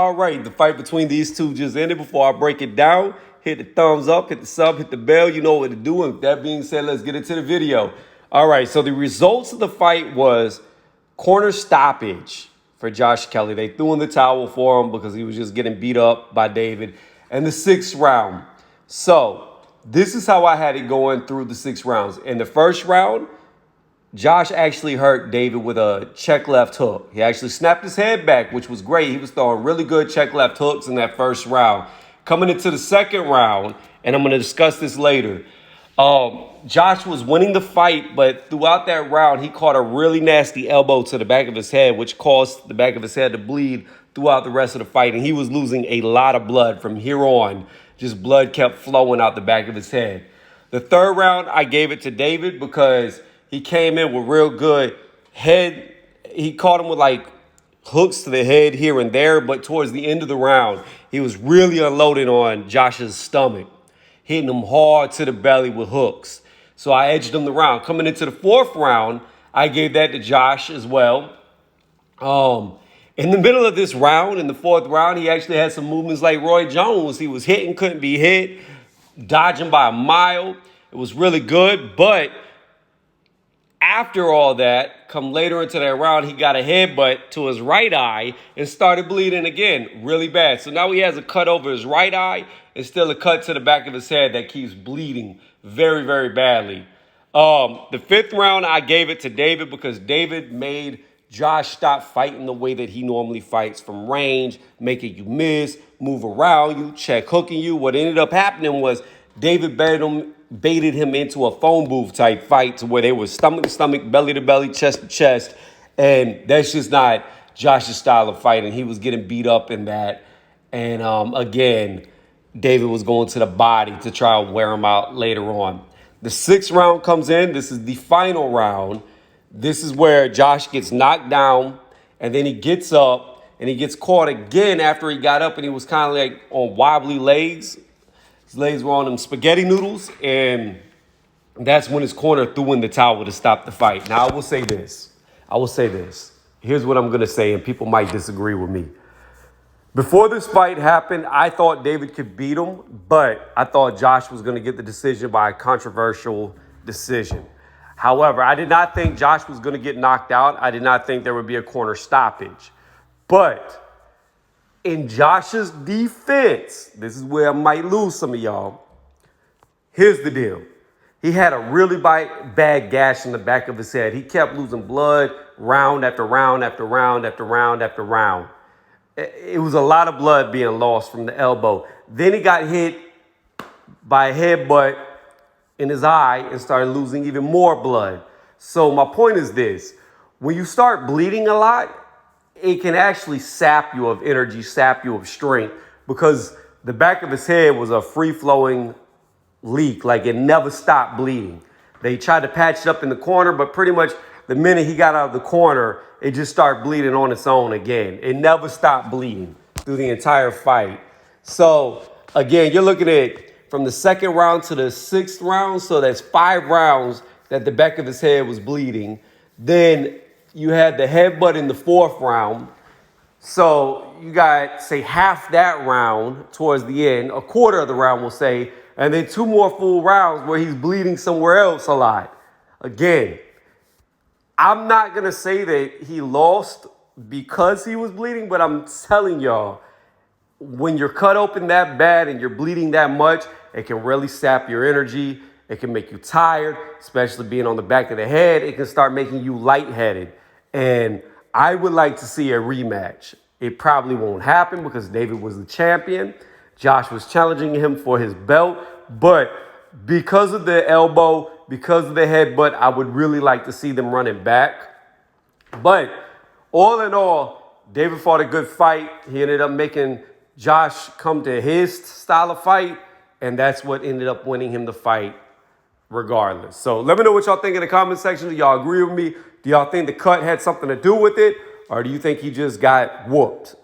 All right, the fight between these two just ended. Before I break it down, hit the thumbs up, hit the sub, hit the bell. You know what to do. And with that being said, let's get into the video. All right, so the results of the fight was corner stoppage for Josh Kelly. They threw in the towel for him because he was just getting beat up by David. And the 6th round. So this is how I had it going through the 6 rounds. In the first round, Josh actually hurt David with a check left hook. He actually snapped his head back, which was great. He was throwing really good check left hooks in that first round. Coming into the second round, and I'm going to discuss this later, Josh was winning the fight, but throughout that round, he caught a really nasty elbow to the back of his head, which caused the back of his head to bleed throughout the rest of the fight. And he was losing a lot of blood from here on. Just blood kept flowing out the back of his head. The third round, I gave it to David because he came in with real good head. He caught him with like hooks to the head here and there, but towards the end of the round, he was really unloading on Josh's stomach, hitting him hard to the belly with hooks. So I edged him the round. Coming into the 4th round, I gave that to Josh as well. In the middle of this round, in the 4th round, he actually had some movements like Roy Jones. He was hitting, couldn't be hit, dodging by a mile. It was really good, but after all that, come later into that round, he got a headbutt to his right eye and started bleeding again, really bad. So now he has a cut over his right eye and still a cut to the back of his head that keeps bleeding very, very badly. The 5th round, I gave it to David because David made Josh stop fighting the way that he normally fights, from range, making you miss, move around you, check hooking you. What ended up happening was David baited him into a phone booth type fight to where they were stomach to stomach, belly to belly, chest to chest. And that's just not Josh's style of fighting. He was getting beat up in that. And again, David was going to the body to try and wear him out later on. The 6th round comes in. This is the final round. This is where Josh gets knocked down, and then he gets up, and he gets caught again after he got up, and he was kind of like on wobbly legs. His legs were on them spaghetti noodles, and that's when his corner threw in the towel to stop the fight. Now, I will say this. Here's what I'm going to say, and people might disagree with me. Before this fight happened, I thought David could beat him, but I thought Josh was going to get the decision by a controversial decision. However, I did not think Josh was going to get knocked out. I did not think there would be a corner stoppage. But in Josh's defense, this is where I might lose some of y'all. Here's the deal. He had a really bad gash in the back of his head. He kept losing blood round after round after round after round after round. It was a lot of blood being lost from the elbow. Then he got hit by a headbutt in his eye and started losing even more blood. So my point is this. When you start bleeding a lot, it can actually sap you of energy, sap you of strength, because the back of his head was a free-flowing leak. Like, it never stopped bleeding. They tried to patch it up in the corner, but pretty much the minute he got out of the corner, it just started bleeding on its own again. It never stopped bleeding through the entire fight. So, again, you're looking at from the 2nd round to the 6th round, so that's 5 rounds that the back of his head was bleeding. Then you had the headbutt in the 4th round. So you got, say, half that round towards the end, a quarter of the round, we'll say, and then 2 more full rounds where he's bleeding somewhere else a lot. Again, I'm not going to say that he lost because he was bleeding, but I'm telling y'all, when you're cut open that bad and you're bleeding that much, it can really sap your energy. It can make you tired, especially being on the back of the head. It can start making you lightheaded. And I would like to see a rematch. It probably won't happen because David was the champion. Josh was challenging him for his belt. But because of the elbow, because of the headbutt, I would really like to see them running back. But all in all, David fought a good fight. He ended up making Josh come to his style of fight, and that's what ended up winning him the fight regardless. So let me know what y'all think in the comment section. Do y'all agree with me? Do y'all think the cut had something to do with it, or do you think he just got whooped?